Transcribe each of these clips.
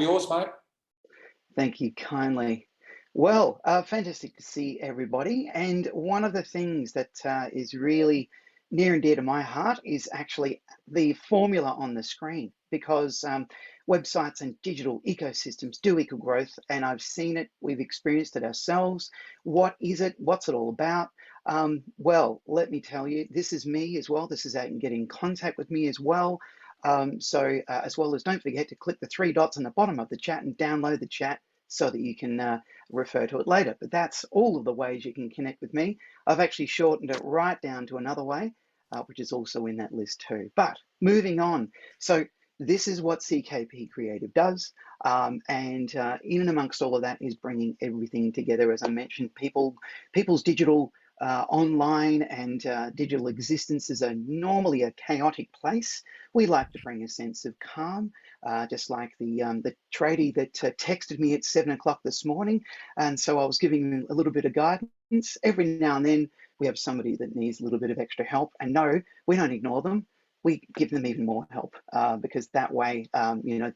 All yours, mate. Thank you kindly. Well, fantastic to see everybody. And one of the things that is really near and dear to my heart is actually the formula on the screen because websites and digital ecosystems do equal growth. And I've seen it, we've experienced it ourselves. What is it? What's it all about? Well, let me tell you, this is me as well. This is how you can get in contact with me as well. As well as don't forget to click the three dots on the bottom of the chat and download the chat so that you can refer to it later. But that's all of the ways you can connect with me. I've actually shortened it right down to another way, which is also in that list too. But moving on. So this is what CKP Creative does. And in and amongst all of that is bringing everything together. As I mentioned, people's digital online and digital existences are normally a chaotic place. We like to bring a sense of calm, just like the tradie that texted me at 7 o'clock this morning. And so I was giving him a little bit of guidance. Every now and then we have somebody that needs a little bit of extra help. And no, we don't ignore them. We give them even more help because that way,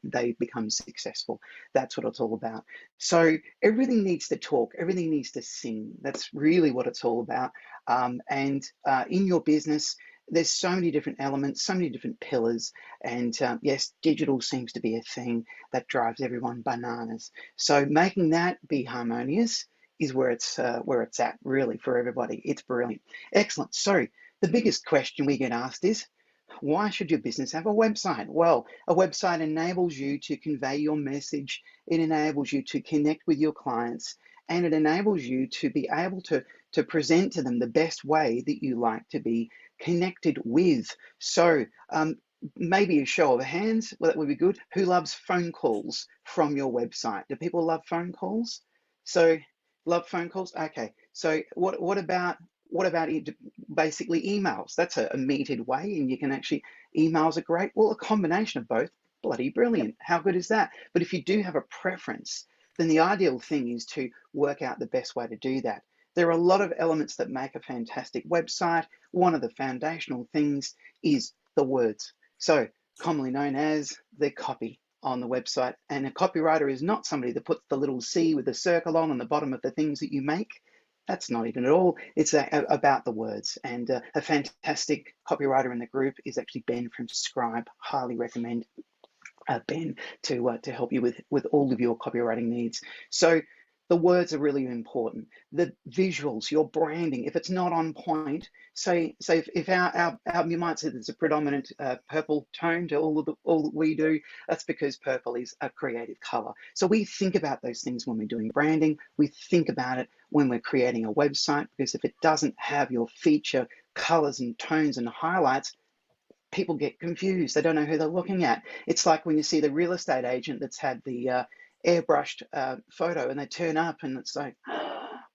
they become successful. That's what it's all about. So everything needs to talk, everything needs to sing. That's really what it's all about. In your business, there's so many different elements, so many different pillars. And yes, digital seems to be a thing that drives everyone bananas. So making that be harmonious is where it's at really for everybody. It's brilliant. Excellent. So the biggest question we get asked is, why should your business have a website? Well, a website enables you to convey your message. It enables you to connect with your clients, and it enables you to be able to present to them the best way that you like to be connected with. So maybe a show of hands, well, that would be good. Who loves phone calls from your website? Do people love phone calls? So love phone calls? Okay. So what about basically emails? That's a metered way, and you can actually, emails are great. Well, a combination of both, bloody brilliant. How good is that? But if you do have a preference, then the ideal thing is to work out the best way to do that. There are a lot of elements that make a fantastic website. One of the foundational things is the words. So commonly known as the copy on the website. And a copywriter is not somebody that puts the little C with a circle on the bottom of the things that you make. That's not even at all. It's about the words. And a fantastic copywriter in the group is actually Ben from Scribe. Highly recommend Ben to help you with all of your copywriting needs. So the words are really important. The visuals, your branding, if it's not on point, if our you might say there's a predominant purple tone to all that we do, that's because purple is a creative color. So we think about those things when we're doing branding. We think about it when we're creating a website, because if it doesn't have your feature colors and tones and highlights, people get confused. They don't know who they're looking at. It's like when you see the real estate agent that's had the airbrushed photo, and they turn up and it's like,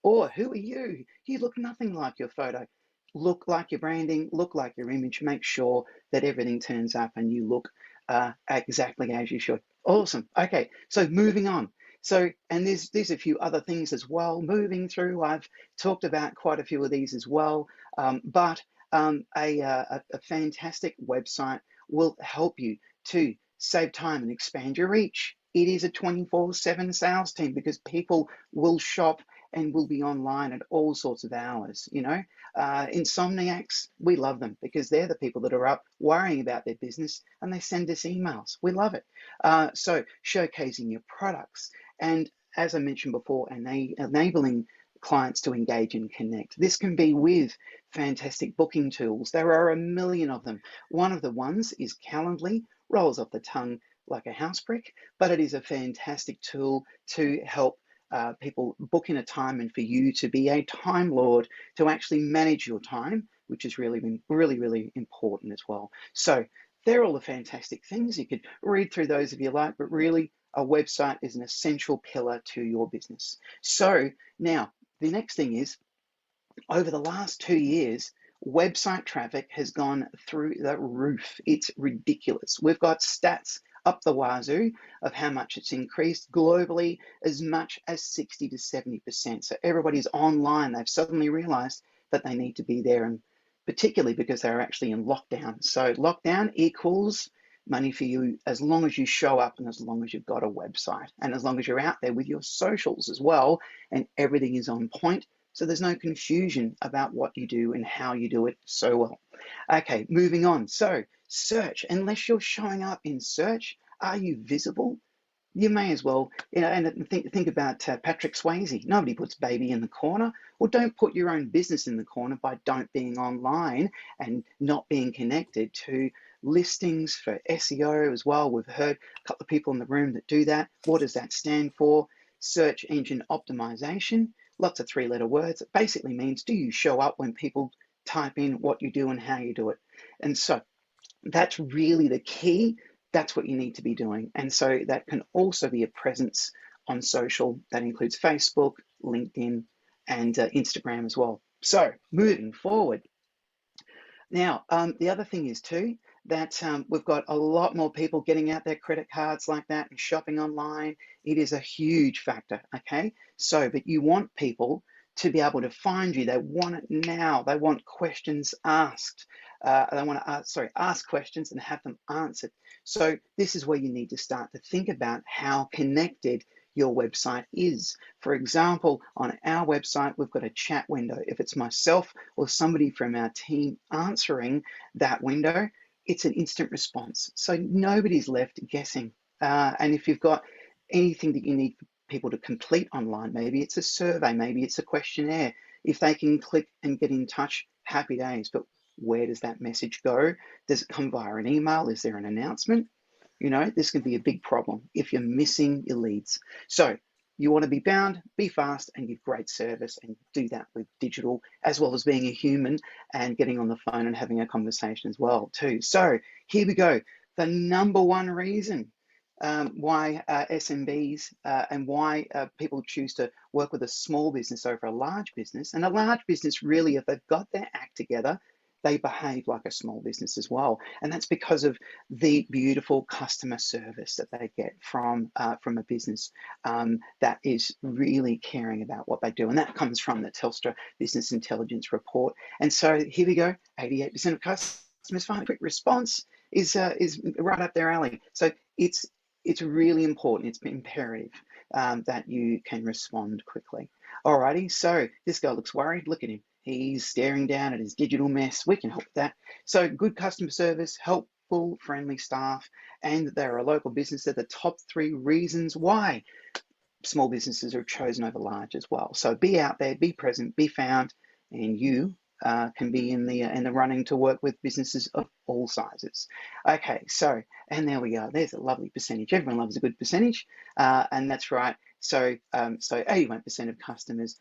oh, who are you? You look nothing like your photo. Look like your branding, look like your image. Make sure that everything turns up and you look exactly as you should. Awesome. Okay, so moving on. So, and there's a few other things as well. Moving through, I've talked about quite a few of these as well, but a fantastic website will help you to save time and expand your reach. It is a 24/7 sales team because people will shop and will be online at all sorts of hours. Insomniacs, we love them because they're the people that are up worrying about their business and they send us emails. We love it. So showcasing your products, and as I mentioned before, enabling clients to engage and connect. This can be with fantastic booking tools. There are a million of them. One of the ones is Calendly. Rolls off the tongue like a house brick, but it is a fantastic tool to help people book in a time, and for you to be a time lord, to actually manage your time, which is really important as well. So they're all the fantastic things. You could read through those if you like, but really a website is an essential pillar to your business. So now the next thing is, over the last 2 years, website traffic has gone through the roof. It's ridiculous. We've got stats up the wazoo of how much it's increased globally, as much as 60 to 70%. So everybody's online. They've suddenly realized that they need to be there, and particularly because they're actually in lockdown. So lockdown equals money for you as long as you show up and as long as you've got a website and as long as you're out there with your socials as well and everything is on point. So there's no confusion about what you do and how you do it so well. Okay, moving on. So search, unless you're showing up in search, are you visible? You may as well, and think about Patrick Swayze. Nobody puts baby in the corner. Well, don't put your own business in the corner by don't being online and not being connected to listings for SEO as well. We've heard a couple of people in the room that do that. What does that stand for? Search engine optimization. Lots of three-letter words. It basically means, do you show up when people type in what you do and how you do it? And so that's really the key. That's what you need to be doing. And so that can also be a presence on social. That includes Facebook, LinkedIn, and Instagram as well. So moving forward. Now, the other thing is too, that we've got a lot more people getting out their credit cards like that and shopping online. It is a huge factor, okay? So, but you want people to be able to find you. They want it now. They want questions asked. They want to ask questions and have them answered. So this is where you need to start to think about how connected your website is. For example, on our website, we've got a chat window. If it's myself or somebody from our team answering that window, it's an instant response. So nobody's left guessing. And if you've got anything that you need people to complete online, maybe it's a survey, maybe it's a questionnaire. If they can click and get in touch, happy days. But where does that message go? Does it come via an email? Is there an announcement? This can be a big problem if you're missing your leads. So you want to be bound, be fast, and give great service, and do that with digital as well as being a human and getting on the phone and having a conversation as well too. So here we go. The number one reason why SMBs and why people choose to work with a small business over a large business, and a large business really, if they've got their act together, they behave like a small business as well. And that's because of the beautiful customer service that they get from a business that is really caring about what they do. And that comes from the Telstra Business Intelligence Report. And so here we go, 88% of customers find a quick response is right up their alley. So it's really important, it's imperative that you can respond quickly. Alrighty, so this guy looks worried, look at him. He's staring down at his digital mess. We can help with that. So good customer service, helpful, friendly staff, and they're a local business. They're the top 3 reasons why small businesses are chosen over large as well. So be out there, be present, be found, and you can be in the running to work with businesses of all sizes. Okay, so, and there we go. There's a lovely percentage. Everyone loves a good percentage, and that's right. So 81% of customers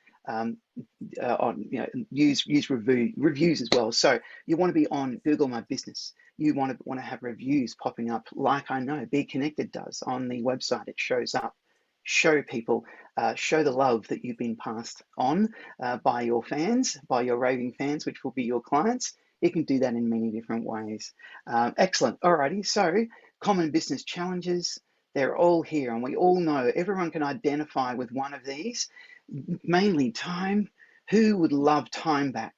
use reviews as well. So you want to be on Google My Business. You want to have reviews popping up, like I know Be Connected does on the website. It shows up. Show people, show the love that you've been passed on by your fans, by your raving fans, which will be your clients. You can do that in many different ways. Excellent. Alrighty. So common business challenges. They're all here, and we all know everyone can identify with one of these. Mainly time. Who would love time back,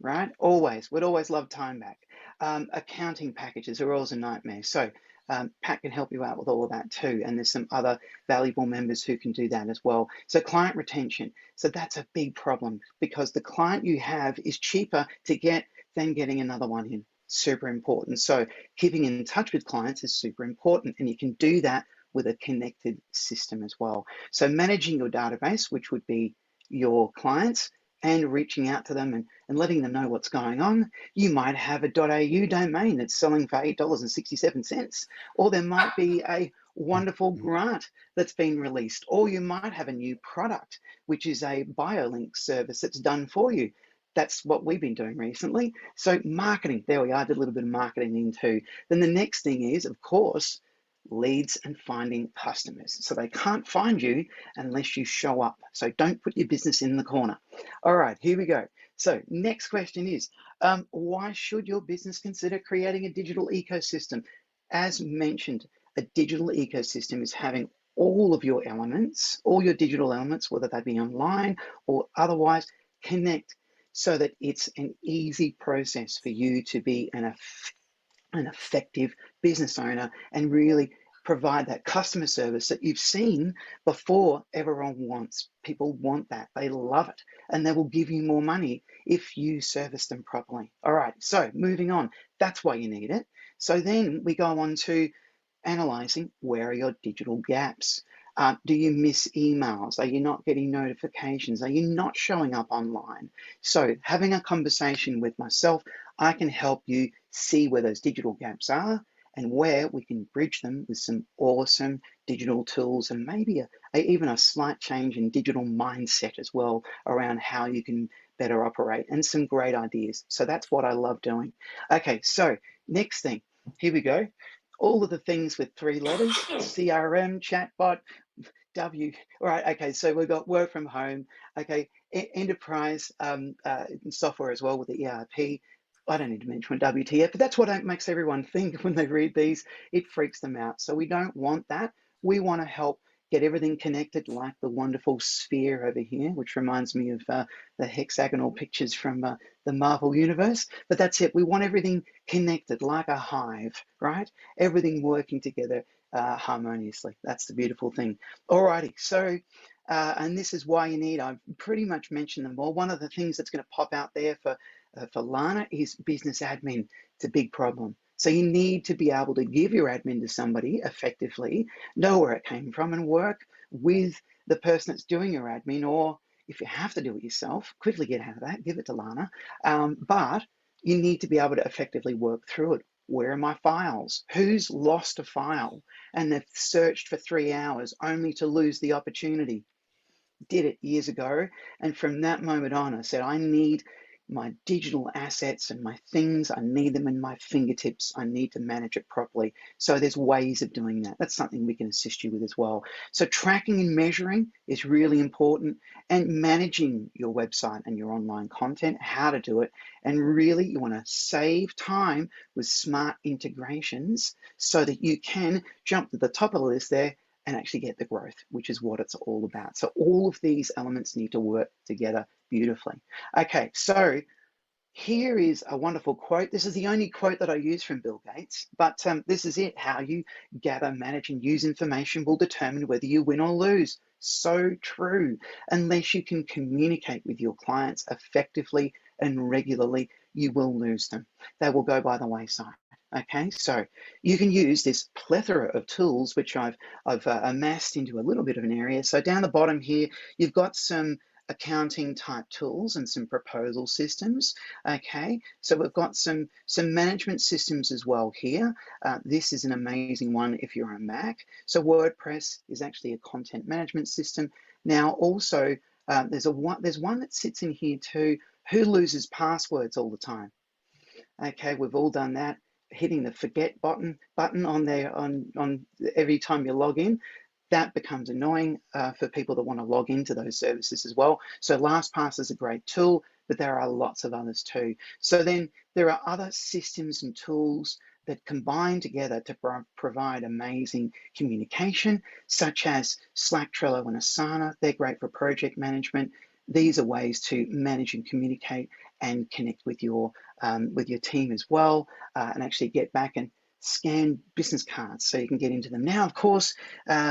right? Would always love time back. Accounting packages are always a nightmare. So Pat can help you out with all of that too. And there's some other valuable members who can do that as well. So client retention. So that's a big problem because the client you have is cheaper to get than getting another one in. Super important. So keeping in touch with clients is super important, and you can do that with a connected system as well. So managing your database, which would be your clients, and reaching out to them and letting them know what's going on. You might have a .au domain that's selling for $8.67, or there might be a wonderful grant that's been released, or you might have a new product, which is a BioLink service that's done for you. That's what we've been doing recently. So marketing, there we are, I did a little bit of marketing in too. Then the next thing is, of course, leads and finding customers. So they can't find you unless you show up. So don't put your business in the corner. All right, here we go. So next question is, why should your business consider creating a digital ecosystem? As mentioned, a digital ecosystem is having all of your elements, all your digital elements, whether they be online or otherwise, connect so that it's an easy process for you to be an effective business owner and really provide that customer service that you've seen before everyone wants. People want that. They love it. And they will give you more money if you service them properly. All right, so moving on. That's why you need it. So then we go on to analyzing where are your digital gaps. Do you miss emails? Are you not getting notifications? Are you not showing up online? So having a conversation with myself, I can help you see where those digital gaps are and where we can bridge them with some awesome digital tools and maybe even a slight change in digital mindset as well around how you can better operate and some great ideas. So that's what I love doing. Okay, so next thing, here we go. All of the things with 3 letters, CRM, chatbot, W. All right. Okay. So we've got work from home. Okay. Enterprise software as well with the ERP. I don't need to mention WTF, but that's what makes everyone think when they read these. It freaks them out. So we don't want that. We want to help get everything connected like the wonderful sphere over here, which reminds me of the hexagonal pictures from the Marvel universe. But that's it. We want everything connected like a hive, right? Everything working together harmoniously. That's the beautiful thing. Alrighty, so, and this is why you need, I've pretty much mentioned them all. One of the things that's going to pop out there for Lana is business admin. It's a big problem. So you need to be able to give your admin to somebody effectively, know where it came from, and work with the person that's doing your admin, or if you have to do it yourself, quickly get out of that, give it to Lana. But you need to be able to effectively work through it. Where are my files? Who's lost a file and they've searched for 3 hours only to lose the opportunity? Did it years ago. And from that moment on, I said, I need my digital assets and my things, I need them in my fingertips. I need to manage it properly. So there's ways of doing that. That's something we can assist you with as well. So tracking and measuring is really important, and managing your website and your online content, how to do it. And really you want to save time with smart integrations so that you can jump to the top of the list there and actually get the growth, which is what it's all about. So all of these elements need to work together beautifully. Okay, so here is a wonderful quote. This is the only quote that I use from Bill Gates, but this is it. How you gather, manage, and use information will determine whether you win or lose. So true. Unless you can communicate with your clients effectively and regularly, you will lose them. They will go by the wayside. Okay, so you can use this plethora of tools, which I've amassed into a little bit of an area. So down the bottom here, you've got some accounting type tools and some proposal systems. Okay, so we've got some management systems as well here. This is an amazing one if you're on Mac. So WordPress is actually a content management system. Now also there's one that sits in here too. Who loses passwords all the time? Okay, we've all done that. Hitting the forget button on there on every time you log in, that becomes annoying for people that want to log into those services as well. So LastPass is a great tool, but there are lots of others too. So then there are other systems and tools that combine together to provide amazing communication, such as Slack, Trello, and Asana. They're great for project management. These are ways to manage and communicate and connect with your team as well, and actually get back and scan business cards so you can get into them. Now, of course,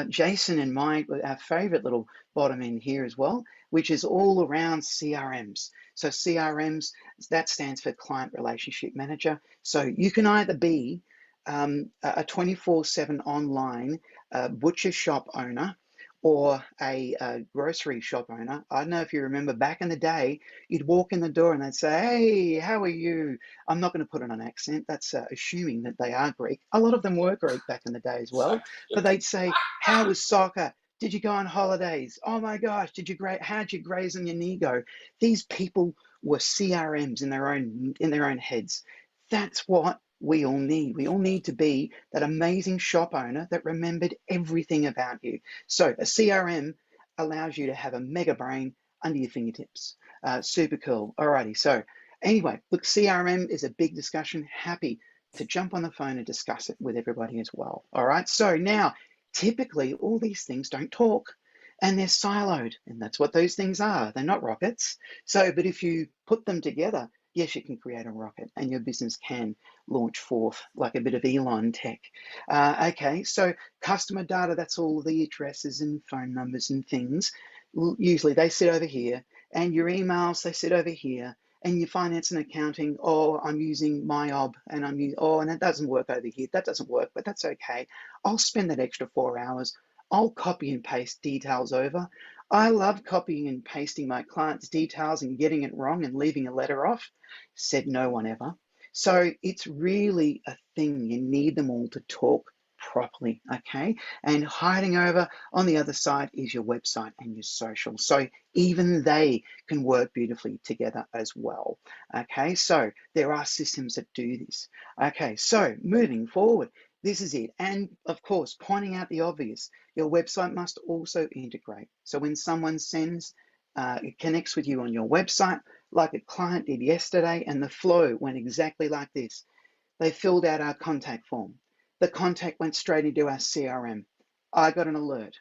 Jason and our favorite little bottom end here as well, which is all around CRMs. So CRMs, that stands for Client Relationship Manager. So you can either be a 24/7 online butcher shop owner, or a grocery shop owner. I don't know if you remember back in the day, you'd walk in the door and they'd say, hey, how are you? I'm not going to put on an accent. That's assuming that they are Greek. A lot of them were Greek back in the day as well. But they'd say, how was soccer? Did you go on holidays? Oh my gosh, how'd you graze on your knee go? These people were CRMs in their own heads. That's what we all need. We all need to be that amazing shop owner that remembered everything about you. So a CRM allows you to have a mega brain under your fingertips. Super cool. Alrighty. So anyway, look, CRM is a big discussion. Happy to jump on the phone and discuss it with everybody as well. All right. So now, typically, all these things don't talk, and they're siloed, and that's what those things are. They're not rockets. So, but if you put them together, yes, you can create a rocket and your business can launch forth like a bit of Elon tech. Okay, so customer data, that's all the addresses and phone numbers and things. Usually they sit over here, and your emails, they sit over here, and your finance and accounting, oh, I'm using MyOb, and and it doesn't work over here. That doesn't work, but that's okay. I'll spend that extra 4 hours. I'll copy and paste details over. I love copying and pasting my clients' details and getting it wrong and leaving a letter off. Said no one ever. So it's really a thing. You need them all to talk properly, okay? And hiding over on the other side is your website and your social. So even they can work beautifully together as well. Okay, so there are systems that do this. Okay, so moving forward, this is it. And of course, pointing out the obvious, your website must also integrate. So when someone connects with you on your website, like a client did yesterday, and the flow went exactly like this. They filled out our contact form. The contact went straight into our CRM. I got an alert.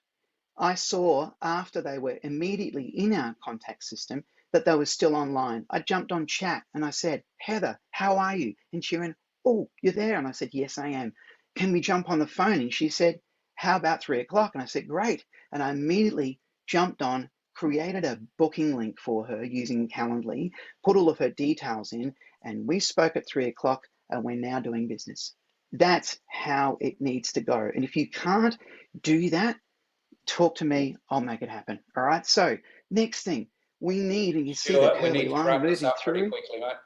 I saw after they were immediately in our contact system that they were still online. I jumped on chat and I said, Heather, how are you? And she went, oh, you're there? And I said, yes, I am. Can we jump on the phone? And she said, how about 3 o'clock? And I said, great. And I immediately jumped on, created a booking link for her using Calendly, put all of her details in, and we spoke at 3 o'clock, and we're now doing business. That's how it needs to go. And if you can't do that, talk to me, I'll make it happen. All right. So next thing we need, and you see the Stuart, we curly need to line wrap this moving up pretty through. quickly, mate.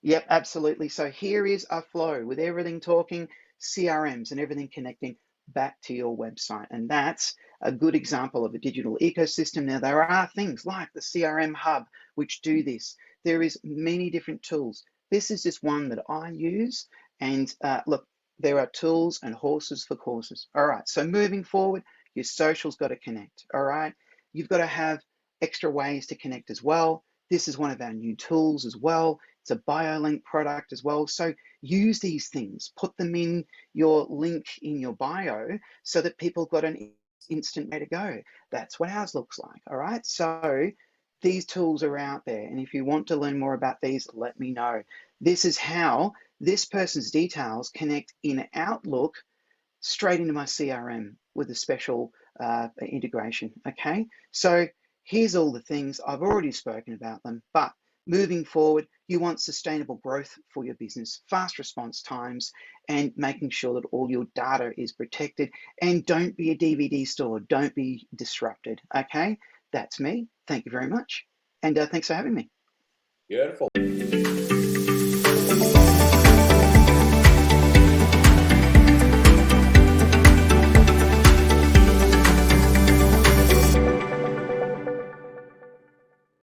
Yep, absolutely. So here is a flow with everything talking, CRMs and everything connecting back to your website. And that's a good example of a digital ecosystem. Now, there are things like the CRM hub, which do this. There is many different tools. This is just one that I use. And look, there are tools and horses for courses. All right. So moving forward, your social's got to connect. All right. You've got to have extra ways to connect as well. This is one of our new tools as well. It's a BioLink product as well. So use these things, put them in your link in your bio so that people got an instant way to go. That's what ours looks like. All right. So these tools are out there. And if you want to learn more about these, let me know. This is how this person's details connect in Outlook straight into my CRM with a special integration. Okay. So here's all the things. I've already spoken about them, but moving forward, you want sustainable growth for your business, fast response times, and making sure that all your data is protected. And don't be a DVD store. Don't be disrupted. Okay, that's me. Thank you very much. And thanks for having me. Beautiful.